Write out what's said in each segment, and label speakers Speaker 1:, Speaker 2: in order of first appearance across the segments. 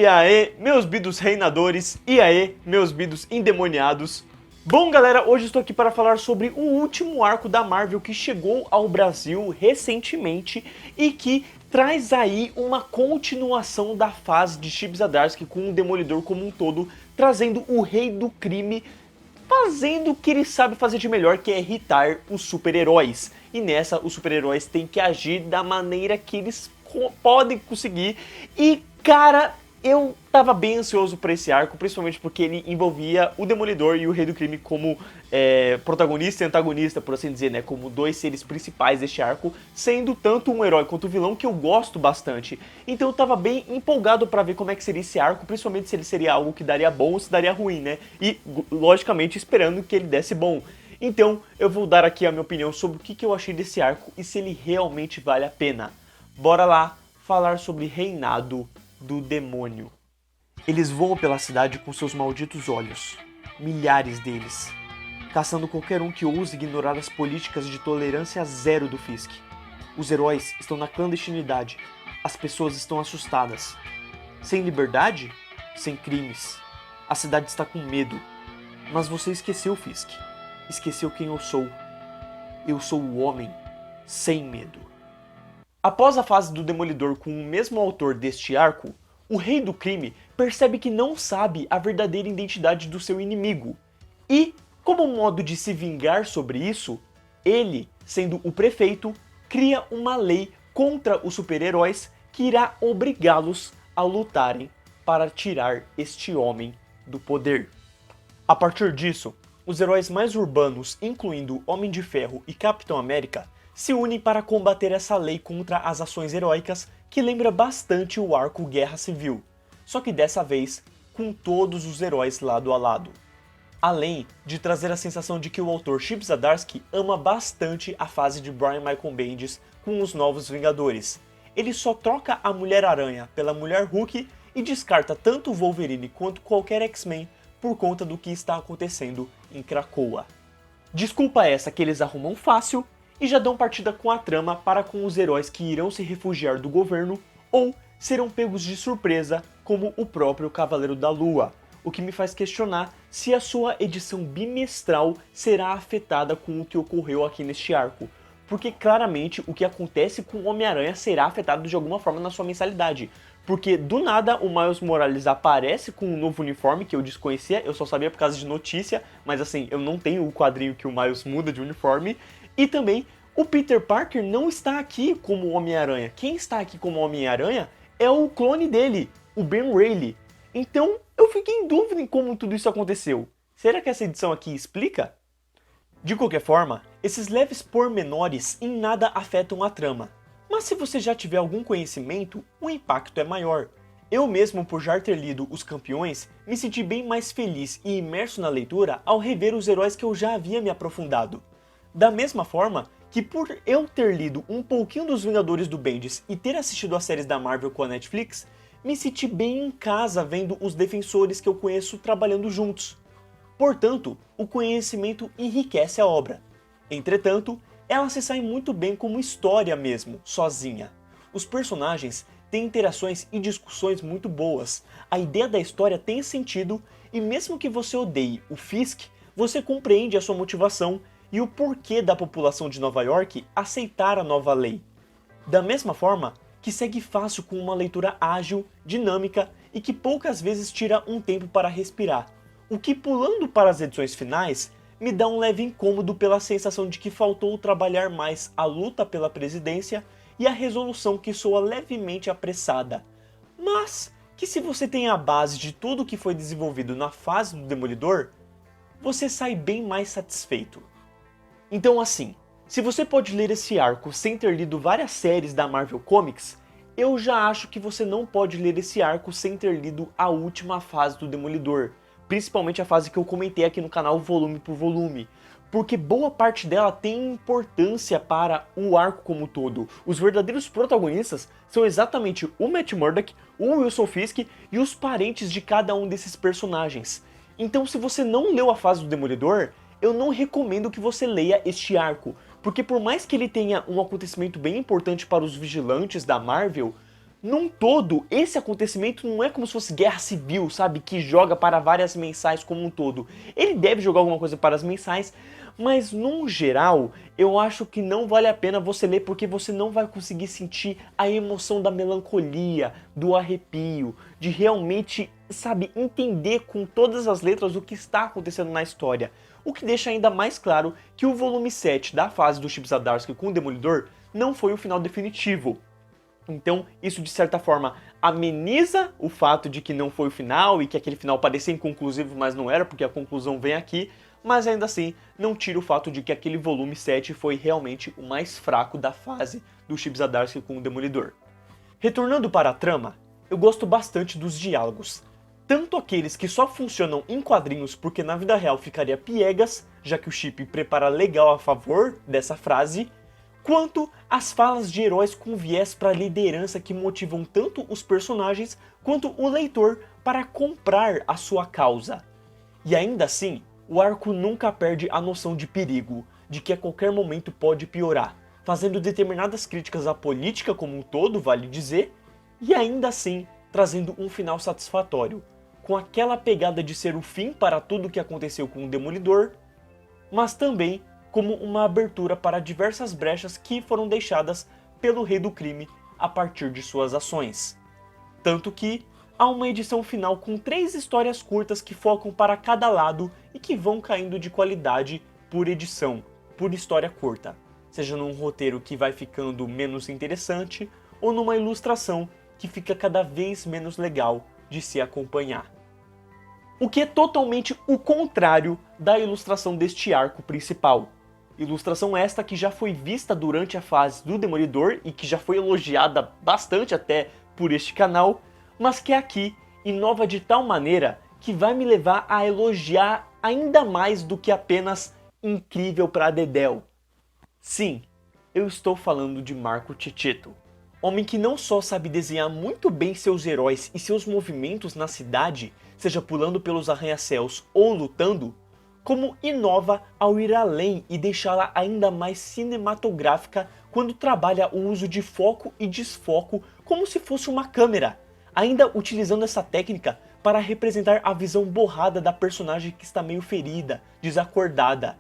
Speaker 1: E aí, meus bidos reinadores, e aí, meus bidos endemoniados. Bom, galera, hoje estou aqui para falar sobre o último arco da Marvel que chegou ao Brasil recentemente e que traz aí uma continuação da fase de Chip Zdarsky com o Demolidor como um todo, trazendo o Rei do Crime, fazendo o que ele sabe fazer de melhor, que é irritar os super-heróis. E nessa, os super-heróis têm que agir da maneira que eles podem conseguir. E, cara, eu tava bem ansioso por esse arco, principalmente porque ele envolvia o Demolidor e o Rei do Crime como protagonista e antagonista, por assim dizer, né? Como dois seres principais deste arco, sendo tanto um herói quanto um vilão que eu gosto bastante. Então eu tava bem empolgado pra ver como é que seria esse arco, principalmente se ele seria algo que daria bom ou se daria ruim, né? E, logicamente, esperando que ele desse bom. Então, eu vou dar aqui a minha opinião sobre o que eu achei desse arco e se ele realmente vale a pena. Bora lá falar sobre Reinado do Demônio. Eles voam pela cidade com seus malditos olhos, milhares deles, caçando qualquer um que ouse ignorar as políticas de tolerância zero do Fisk. Os heróis estão na clandestinidade, as pessoas estão assustadas. Sem liberdade? Sem crimes. A cidade está com medo. Mas você esqueceu, Fisk. Esqueceu quem eu sou. Eu sou o homem sem medo. Após a fase do Demolidor com o mesmo autor deste arco, o Rei do Crime percebe que não sabe a verdadeira identidade do seu inimigo. E, como modo de se vingar sobre isso, ele, sendo o prefeito, cria uma lei contra os super-heróis que irá obrigá-los a lutarem para tirar este homem do poder. A partir disso, os heróis mais urbanos, incluindo Homem de Ferro e Capitão América, se unem para combater essa lei contra as ações heróicas que lembra bastante o arco Guerra Civil, só que dessa vez com todos os heróis lado a lado. Além de trazer a sensação de que o autor Chip Zdarsky ama bastante a fase de Brian Michael Bendis com os Novos Vingadores. Ele só troca a Mulher-Aranha pela Mulher Hulk e descarta tanto o Wolverine quanto qualquer X-Men por conta do que está acontecendo em Krakoa. Desculpa essa que eles arrumam fácil e já dão partida com a trama para com os heróis que irão se refugiar do governo ou serão pegos de surpresa, como o próprio Cavaleiro da Lua, o que me faz questionar se a sua edição bimestral será afetada com o que ocorreu aqui neste arco, porque claramente o que acontece com o Homem-Aranha será afetado de alguma forma na sua mensalidade, porque do nada o Miles Morales aparece com um novo uniforme que eu desconhecia, eu só sabia por causa de notícia, mas assim, eu não tenho o quadrinho que o Miles muda de uniforme. E também, o Peter Parker não está aqui como Homem-Aranha. Quem está aqui como Homem-Aranha é o clone dele, o Ben Reilly. Então, eu fiquei em dúvida em como tudo isso aconteceu. Será que essa edição aqui explica? De qualquer forma, esses leves pormenores em nada afetam a trama. Mas se você já tiver algum conhecimento, o impacto é maior. Eu mesmo, por já ter lido Os Campeões, me senti bem mais feliz e imerso na leitura ao rever os heróis que eu já havia me aprofundado. Da mesma forma que por eu ter lido um pouquinho dos Vingadores do Bendis e ter assistido as séries da Marvel com a Netflix, me senti bem em casa vendo os defensores que eu conheço trabalhando juntos. Portanto, o conhecimento enriquece a obra. Entretanto, ela se sai muito bem como história mesmo, sozinha. Os personagens têm interações e discussões muito boas, a ideia da história tem sentido e mesmo que você odeie o Fisk, você compreende a sua motivação e o porquê da população de Nova York aceitar a nova lei. Da mesma forma que segue fácil com uma leitura ágil, dinâmica e que poucas vezes tira um tempo para respirar, o que pulando para as edições finais me dá um leve incômodo pela sensação de que faltou trabalhar mais a luta pela presidência e a resolução que soa levemente apressada, mas que se você tem a base de tudo que foi desenvolvido na fase do Demolidor, você sai bem mais satisfeito. Então assim, se você pode ler esse arco sem ter lido várias séries da Marvel Comics, eu já acho que você não pode ler esse arco sem ter lido a última fase do Demolidor, principalmente a fase que eu comentei aqui no canal volume por volume, porque boa parte dela tem importância para o arco como um todo. Os verdadeiros protagonistas são exatamente o Matt Murdock, o Wilson Fisk e os parentes de cada um desses personagens. Então se você não leu a fase do Demolidor, eu não recomendo que você leia este arco, porque por mais que ele tenha um acontecimento bem importante para os vigilantes da Marvel, Num todo, esse acontecimento não é como se fosse guerra civil, sabe? Que joga para várias mensais como um todo. Ele deve jogar alguma coisa para as mensais, mas num geral, eu acho que não vale a pena você ler porque você não vai conseguir sentir a emoção da melancolia, do arrepio, de realmente, sabe, entender com todas as letras o que está acontecendo na história. O que deixa ainda mais claro que o volume 7 da fase do Chip Zdarsky com o Demolidor não foi o final definitivo. Então, isso de certa forma ameniza o fato de que não foi o final e que aquele final parecia inconclusivo, mas não era, porque a conclusão vem aqui, mas ainda assim não tira o fato de que aquele volume 7 foi realmente o mais fraco da fase do Chip Zdarsky com o Demolidor. Retornando para a trama, eu gosto bastante dos diálogos, tanto aqueles que só funcionam em quadrinhos porque na vida real ficaria piegas, já que o Chip prepara legal a favor dessa frase, quanto as falas de heróis com viés para liderança que motivam tanto os personagens quanto o leitor para comprar a sua causa. E ainda assim, o arco nunca perde a noção de perigo, de que a qualquer momento pode piorar, fazendo determinadas críticas à política como um todo, vale dizer, e ainda assim trazendo um final satisfatório, com aquela pegada de ser o fim para tudo o que aconteceu com o Demolidor, mas também como uma abertura para diversas brechas que foram deixadas pelo Rei do Crime a partir de suas ações. Tanto que há uma edição final com 3 histórias curtas que focam para cada lado e que vão caindo de qualidade por edição, por história curta, seja num roteiro que vai ficando menos interessante ou numa ilustração que fica cada vez menos legal de se acompanhar. O que é totalmente o contrário da ilustração deste arco principal. Ilustração esta que já foi vista durante a fase do Demolidor e que já foi elogiada bastante até por este canal, mas que aqui inova de tal maneira que vai me levar a elogiar ainda mais do que apenas incrível pra dedéu. Sim, eu estou falando de Marco Checchetto, homem que não só sabe desenhar muito bem seus heróis e seus movimentos na cidade, seja pulando pelos arranha-céus ou lutando, como inova ao ir além e deixá-la ainda mais cinematográfica quando trabalha o uso de foco e desfoco como se fosse uma câmera, ainda utilizando essa técnica para representar a visão borrada da personagem que está meio ferida, desacordada.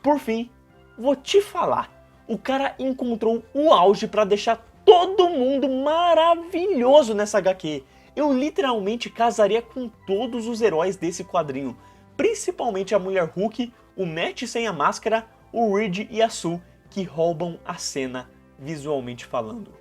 Speaker 1: Por fim, vou te falar, o cara encontrou o auge para deixar todo mundo maravilhoso nessa HQ. Eu literalmente casaria com todos os heróis desse quadrinho, principalmente a Mulher Hulk, o Matt sem a máscara, o Reed e a Sue, que roubam a cena visualmente falando.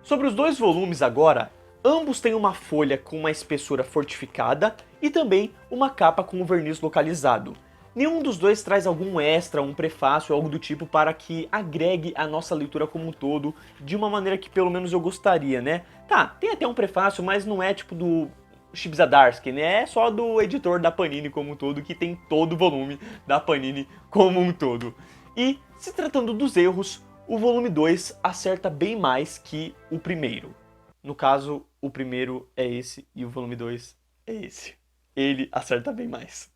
Speaker 1: Sobre os 2 volumes agora, ambos têm uma folha com uma espessura fortificada e também uma capa com o verniz localizado. Nenhum dos dois traz algum extra, um prefácio, algo do tipo para que agregue a nossa leitura como um todo, de uma maneira que pelo menos eu gostaria, né? Tá, tem até um prefácio, mas não é tipo do Chip Zdarsky, né? É só do editor da Panini como um todo, que tem todo o volume da Panini como um todo. E, se tratando dos erros, o volume 2 acerta bem mais que o primeiro. No caso, o primeiro é esse e o volume 2 é esse. Ele acerta bem mais.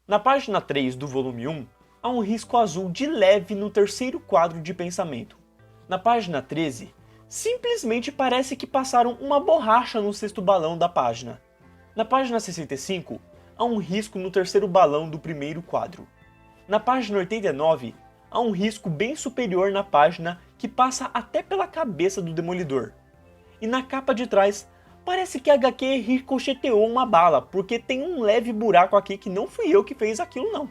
Speaker 1: Na página 3 do volume 1, há um risco azul de leve no terceiro quadro de pensamento. Na página 13, simplesmente parece que passaram uma borracha no sexto balão da página. Na página 65, há um risco no terceiro balão do primeiro quadro. Na página 89, há um risco bem superior na página que passa até pela cabeça do Demolidor. E na capa de trás, parece que a HQ ricocheteou uma bala, porque tem um leve buraco aqui que não fui eu que fez aquilo não.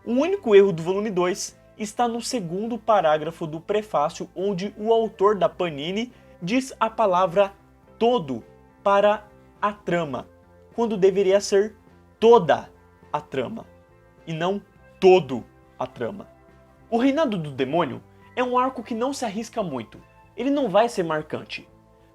Speaker 1: O único erro do volume 2 está no segundo parágrafo do prefácio, onde o autor da Panini diz a palavra todo para a trama, quando deveria ser toda a trama, e não todo a trama. O Reinado do Demônio é um arco que não se arrisca muito, ele não vai ser marcante,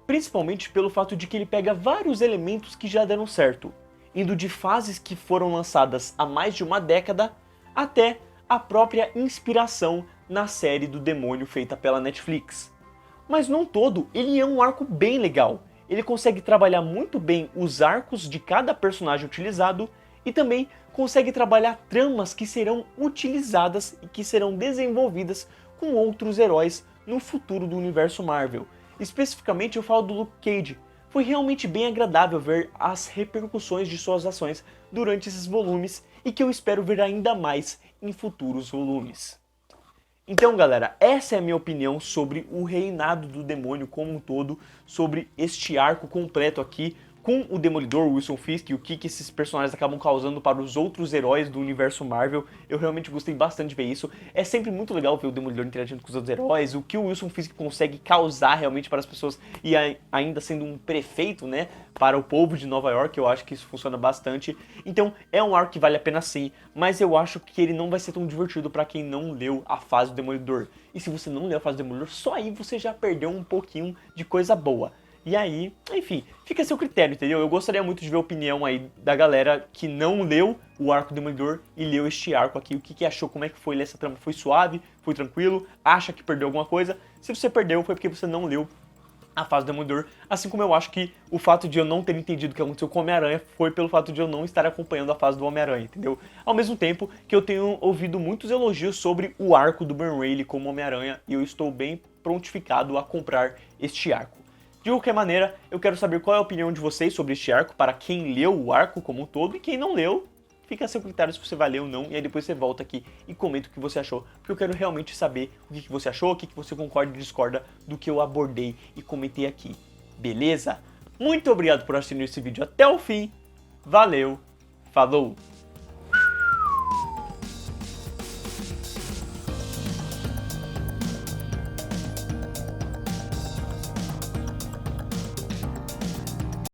Speaker 1: principalmente pelo fato de que ele pega vários elementos que já deram certo, indo de fases que foram lançadas há mais de uma década até a própria inspiração na série do Demônio feita pela Netflix. Mas num todo, ele é um arco bem legal. Ele consegue trabalhar muito bem os arcos de cada personagem utilizado e também consegue trabalhar tramas que serão utilizadas e que serão desenvolvidas com outros heróis no futuro do universo Marvel. Especificamente eu falo do Luke Cage. Foi realmente bem agradável ver as repercussões de suas ações durante esses volumes e que eu espero ver ainda mais em futuros volumes. Então, galera, essa é a minha opinião sobre o reinado do demônio como um todo, sobre este arco completo aqui, com o Demolidor, o Wilson Fisk, e o que esses personagens acabam causando para os outros heróis do universo Marvel. Eu realmente gostei bastante de ver isso. É sempre muito legal ver o Demolidor interagindo com os outros heróis, o que o Wilson Fisk consegue causar realmente para as pessoas, e ainda sendo um prefeito, né, para o povo de Nova York. Eu acho que isso funciona bastante. Então, é um arco que vale a pena sim, mas eu acho que ele não vai ser tão divertido para quem não leu a fase do Demolidor. E se você não leu a fase do Demolidor, só aí você já perdeu um pouquinho de coisa boa. E aí, enfim, fica a seu critério, entendeu? Eu gostaria muito de ver a opinião aí da galera que não leu o arco do Demolidor e leu este arco aqui. O que achou, como é que foi ler essa trama? Foi suave? Foi tranquilo? Acha que perdeu alguma coisa? Se você perdeu, foi porque você não leu a fase do Demolidor, assim como eu acho que o fato de eu não ter entendido o que aconteceu com o Homem-Aranha foi pelo fato de eu não estar acompanhando a fase do Homem-Aranha, entendeu? Ao mesmo tempo que eu tenho ouvido muitos elogios sobre o arco do Ben Reilly como Homem-Aranha, e eu estou bem prontificado a comprar este arco. De qualquer maneira, eu quero saber qual é a opinião de vocês sobre este arco, para quem leu o arco como um todo, e quem não leu, fica a seu critério se você vai ler ou não, e aí depois você volta aqui e comenta o que você achou, porque eu quero realmente saber o que você achou, o que você concorda e discorda do que eu abordei e comentei aqui, beleza? Muito obrigado por assistir esse vídeo até o fim, valeu, falou!